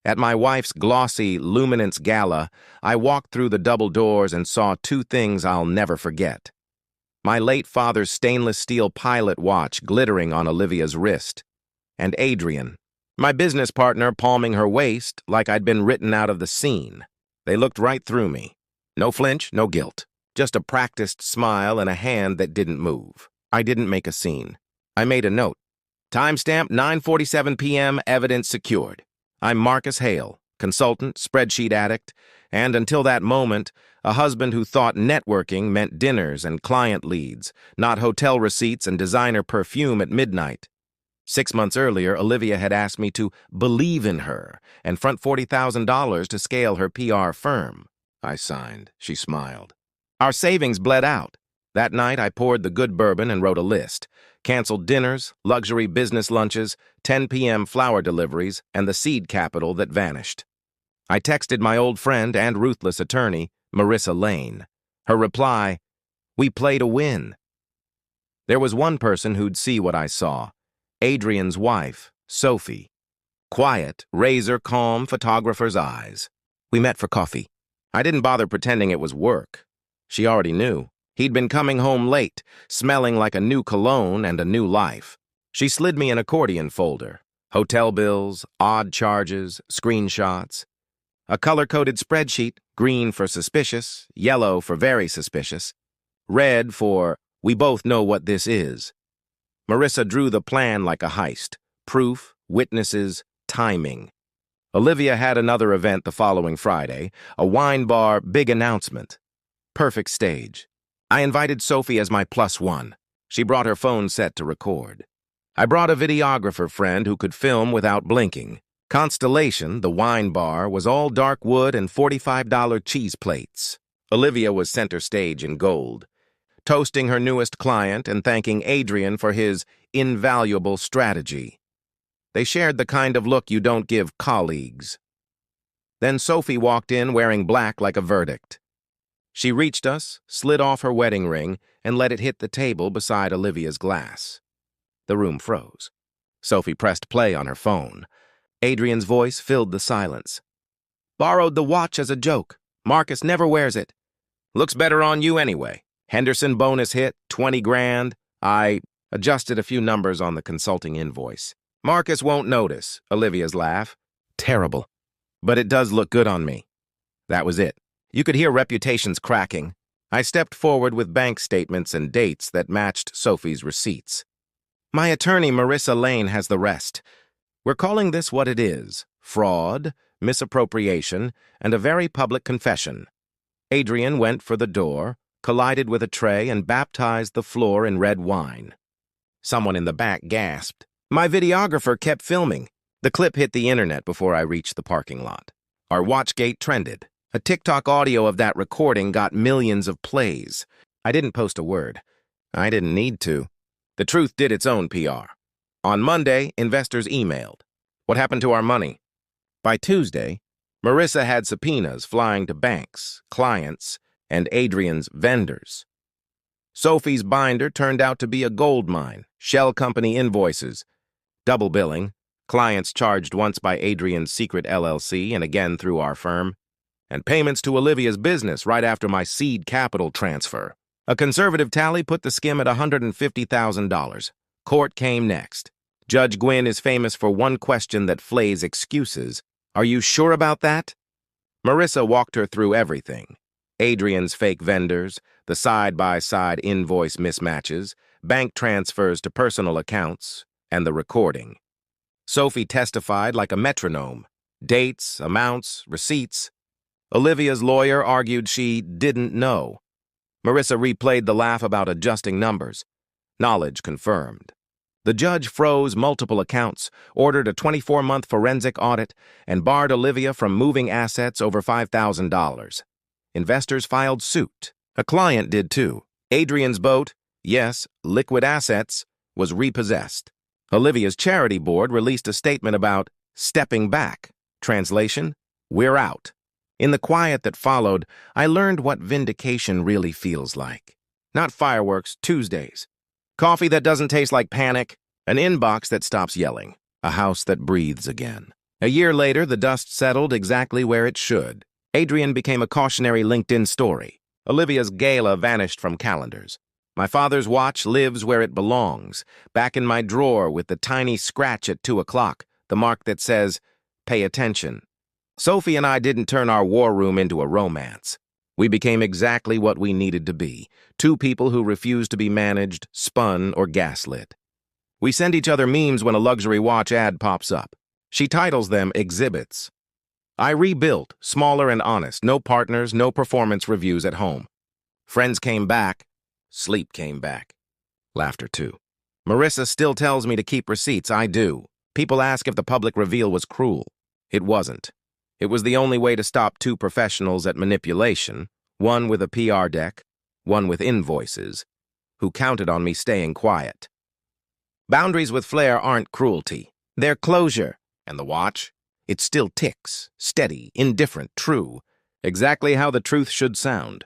At my wife's glossy luminance gala, I walked through the double doors and saw two things I'll never forget. My late father's stainless steel pilot watch glittering on Olivia's wrist, and Adrian, my business partner, palming her waist like I'd been written out of the scene. They looked right through me. No flinch, no guilt. Just a practiced smile and a hand that didn't move. I didn't make a scene. I made a note. Timestamp 9:47 p.m. Evidence secured. I'm Marcus Hale, consultant, spreadsheet addict, and until that moment, a husband who thought networking meant dinners and client leads, not hotel receipts and designer perfume at midnight. 6 months earlier, Olivia had asked me to believe in her and front $40,000 to scale her PR firm. I signed. She smiled. Our savings bled out. That night, I poured the good bourbon and wrote a list. Canceled dinners, luxury business lunches, 10 p.m. flower deliveries, and the seed capital that vanished. I texted my old friend and ruthless attorney, Marissa Lane. Her reply, "We play to win." There was one person who'd see what I saw. Adrian's wife, Sophie. Quiet, razor-calm photographer's eyes. We met for coffee. I didn't bother pretending it was work. She already knew. He'd been coming home late, smelling like a new cologne and a new life. She slid me an accordion folder. Hotel bills, odd charges, screenshots. A color-coded spreadsheet, green for suspicious, yellow for very suspicious, red for we both know what this is. Marissa drew the plan like a heist. Proof, witnesses, timing. Olivia had another event the following Friday, a wine bar, big announcement. Perfect stage. I invited Sophie as my +1. She brought her phone set to record. I brought a videographer friend who could film without blinking. Constellation, the wine bar, was all dark wood and $45 cheese plates. Olivia was center stage in gold, toasting her newest client and thanking Adrian for his invaluable strategy. They shared the kind of look you don't give colleagues. Then Sophie walked in wearing black like a verdict. She reached us, slid off her wedding ring, and let it hit the table beside Olivia's glass. The room froze. Sophie pressed play on her phone. Adrian's voice filled the silence. Borrowed the watch as a joke. Marcus never wears it. Looks better on you anyway. Henderson bonus hit, 20 grand. I adjusted a few numbers on the consulting invoice. Marcus won't notice, Olivia's laugh. Terrible. But it does look good on me. That was it. You could hear reputations cracking. I stepped forward with bank statements and dates that matched Sophie's receipts. My attorney, Marissa Lane, has the rest. We're calling this what it is: fraud, misappropriation, and a very public confession. Adrian went for the door, collided with a tray, and baptized the floor in red wine. Someone in the back gasped. My videographer kept filming. The clip hit the internet before I reached the parking lot. Our Watchgate trended. A TikTok audio of that recording got millions of plays. I didn't post a word. I didn't need to. The truth did its own PR. On Monday, investors emailed. What happened to our money? By Tuesday, Marissa had subpoenas flying to banks, clients, and Adrian's vendors. Sophie's binder turned out to be a gold mine, shell company invoices, double billing, clients charged once by Adrian's secret LLC and again through our firm, and payments to Olivia's business right after my seed capital transfer. A conservative tally put the skim at $150,000. Court came next. Judge Gwynn is famous for one question that flays excuses. Are you sure about that? Marissa walked her through everything. Adrian's fake vendors, the side-by-side invoice mismatches, bank transfers to personal accounts, and the recording. Sophie testified like a metronome. Dates, amounts, receipts. Olivia's lawyer argued she didn't know. Marissa replayed the laugh about adjusting numbers. Knowledge confirmed. The judge froze multiple accounts, ordered a 24-month forensic audit, and barred Olivia from moving assets over $5,000. Investors filed suit. A client did too. Adrian's boat, yes, liquid assets, was repossessed. Olivia's charity board released a statement about stepping back. Translation, we're out. In the quiet that followed, I learned what vindication really feels like. Not fireworks, Tuesdays. Coffee that doesn't taste like panic, an inbox that stops yelling, a house that breathes again. A year later, the dust settled exactly where it should. Adrian became a cautionary LinkedIn story. Olivia's gala vanished from calendars. My father's watch lives where it belongs, back in my drawer with the tiny scratch at 2 o'clock, the mark that says, "Pay attention." Sophie and I didn't turn our war room into a romance. We became exactly what we needed to be, two people who refused to be managed, spun, or gaslit. We send each other memes when a luxury watch ad pops up. She titles them exhibits. I rebuilt, smaller and honest, no partners, no performance reviews at home. Friends came back, sleep came back. Laughter too. Marissa still tells me to keep receipts, I do. People ask if the public reveal was cruel. It wasn't. It was the only way to stop two professionals at manipulation, one with a PR deck, one with invoices, who counted on me staying quiet. Boundaries with flair aren't cruelty. They're closure. And the watch? It still ticks, steady, indifferent, true, exactly how the truth should sound.